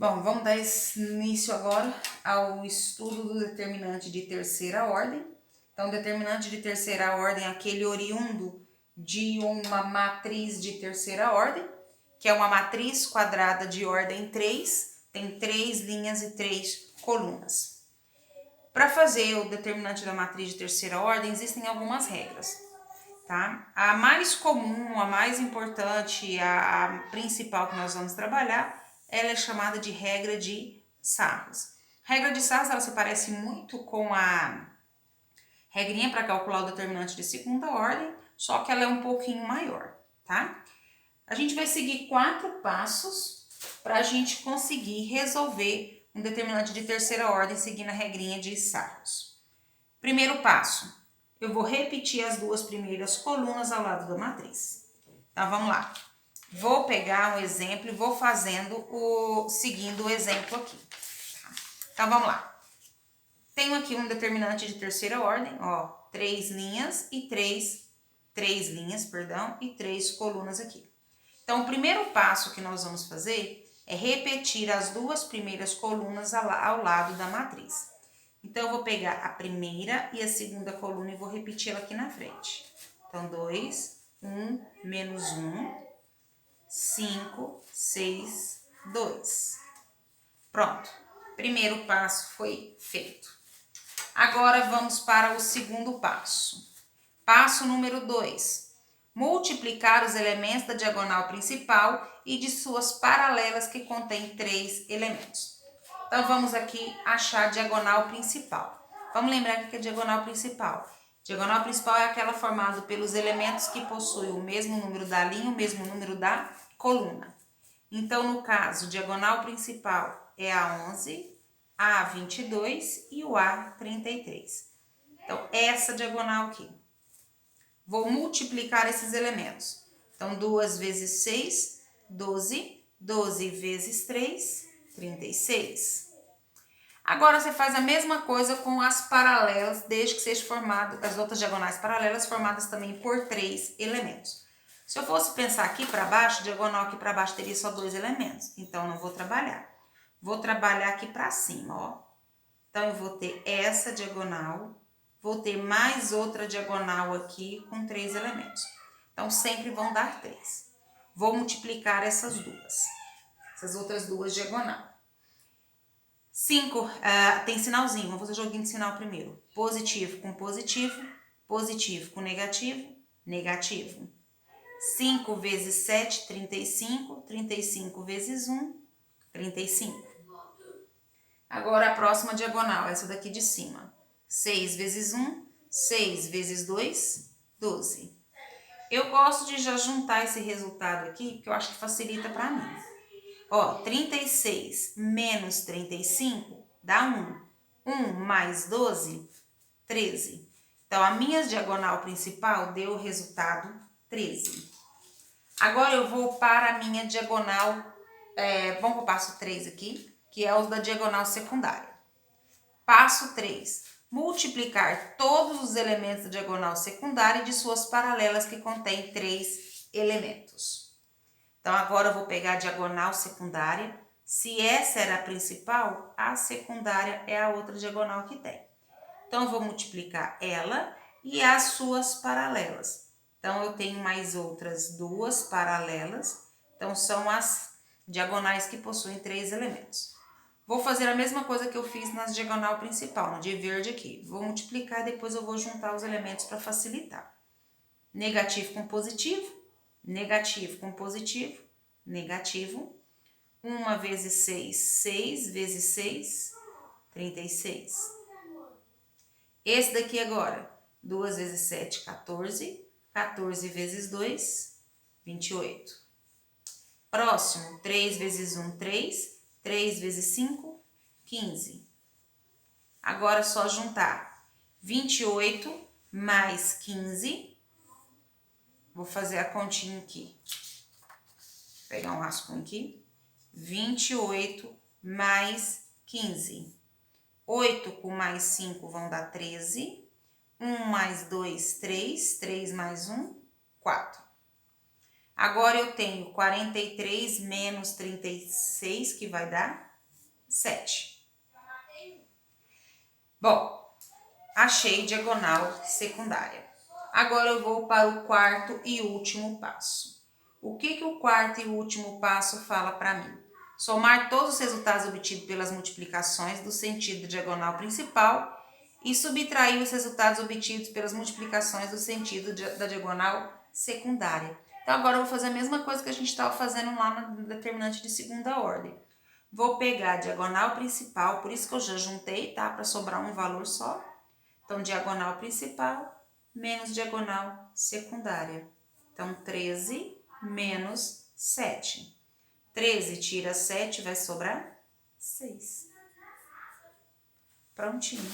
Bom, vamos dar início agora ao estudo do determinante de terceira ordem. Então, o determinante de terceira ordem é aquele oriundo de uma matriz de terceira ordem, que é uma matriz quadrada de ordem 3, tem 3 linhas e 3 colunas. Para fazer o determinante da matriz de terceira ordem, existem algumas regras, tá? A mais comum, a mais importante, a principal que nós vamos trabalhar, ela é chamada de regra de Sarros. Regra de Sarros, ela se parece muito com a regrinha para calcular o determinante de segunda ordem, só que ela é um pouquinho maior, tá? A gente vai seguir 4 passos para a gente conseguir resolver um determinante de terceira ordem seguindo a regrinha de Sarros. Primeiro passo, eu vou repetir as 2 primeiras colunas ao lado da matriz. Então, vamos lá. Vou pegar um exemplo e vou seguindo o exemplo aqui. Então, vamos lá. Tenho aqui um determinante de terceira ordem, ó, 3 linhas e 3 colunas aqui. Então, o primeiro passo que nós vamos fazer é repetir as 2 primeiras colunas ao lado da matriz. Então, eu vou pegar a primeira e a segunda coluna e vou repetir ela aqui na frente. Então, 2, 1, menos 1, 5, 6, 2. Pronto. Primeiro passo foi feito. Agora, vamos para o segundo passo. Passo número 2. Multiplicar os elementos da diagonal principal e de suas paralelas que contém 3 elementos. Então, vamos aqui achar a diagonal principal. Vamos lembrar o que é diagonal principal. Diagonal principal é aquela formada pelos elementos que possuem o mesmo número da linha, o mesmo número da coluna. Então, no caso, diagonal principal é a 11, a 22 e o A 33. Então, essa diagonal aqui. Vou multiplicar esses elementos. Então, 2 vezes 6, 12. 12 vezes 3, 36. Agora, você faz a mesma coisa com as paralelas, desde que seja formado, as outras diagonais paralelas formadas também por 3 elementos. Se eu fosse pensar aqui para baixo, diagonal aqui para baixo teria só 2 elementos. Então, não vou trabalhar. Vou trabalhar aqui para cima, ó. Então, eu vou ter essa diagonal, vou ter mais outra diagonal aqui com 3 elementos. Então, sempre vão dar 3. Vou multiplicar essas outras duas diagonais. 5, tem sinalzinho, vamos fazer joguinho de sinal primeiro. Positivo com positivo, positivo com negativo, negativo. 5 vezes 7, 35, 35 vezes 1, 35. Agora a próxima diagonal, essa daqui de cima. 6 vezes 1, 6 vezes 2, 12. Eu gosto de já juntar esse resultado aqui, porque eu acho que facilita para mim. Ó, 36 menos 35 dá 1. 1 mais 12, 13. Então, a minha diagonal principal deu o resultado 13. Agora, eu vou para a minha diagonal, vamos para o passo 3 aqui, que é o da diagonal secundária. Passo 3. Multiplicar todos os elementos da diagonal secundária e de suas paralelas que contém 3 elementos. Então, agora eu vou pegar a diagonal secundária. Se essa era a principal, a secundária é a outra diagonal que tem. Então, eu vou multiplicar ela e as suas paralelas. Então, eu tenho mais outras 2 paralelas. Então, são as diagonais que possuem 3 elementos. Vou fazer a mesma coisa que eu fiz na diagonal principal, no de verde aqui. Vou multiplicar e depois eu vou juntar os elementos para facilitar. Negativo com positivo, negativo com positivo, negativo. 1 vezes 6, 6 vezes 6, 36. Esse daqui agora, 2 vezes 7, 14. 14 vezes 2, 28. Próximo, 3 vezes 1, 3. 3 vezes 5, 15. Agora, só juntar 28 mais 15. Vou fazer a continha aqui. Vou pegar um rascunho aqui. 28 mais 15. 8 com mais 5 vão dar 13. 1 mais 2, 3. 3 mais 1, 4. Agora, eu tenho 43 menos 36, que vai dar 7. Bom, achei diagonal secundária. Agora eu vou para o quarto e último passo. O que o quarto e o último passo fala para mim? Somar todos os resultados obtidos pelas multiplicações do sentido diagonal principal e subtrair os resultados obtidos pelas multiplicações do sentido da diagonal secundária. Então, agora eu vou fazer a mesma coisa que a gente estava fazendo lá no determinante de segunda ordem. Vou pegar a diagonal principal, por isso que eu já juntei, tá? Para sobrar um valor só. Então, diagonal principal menos diagonal secundária. Então, 13 menos 7. 13 tira 7, vai sobrar 6. Prontinho.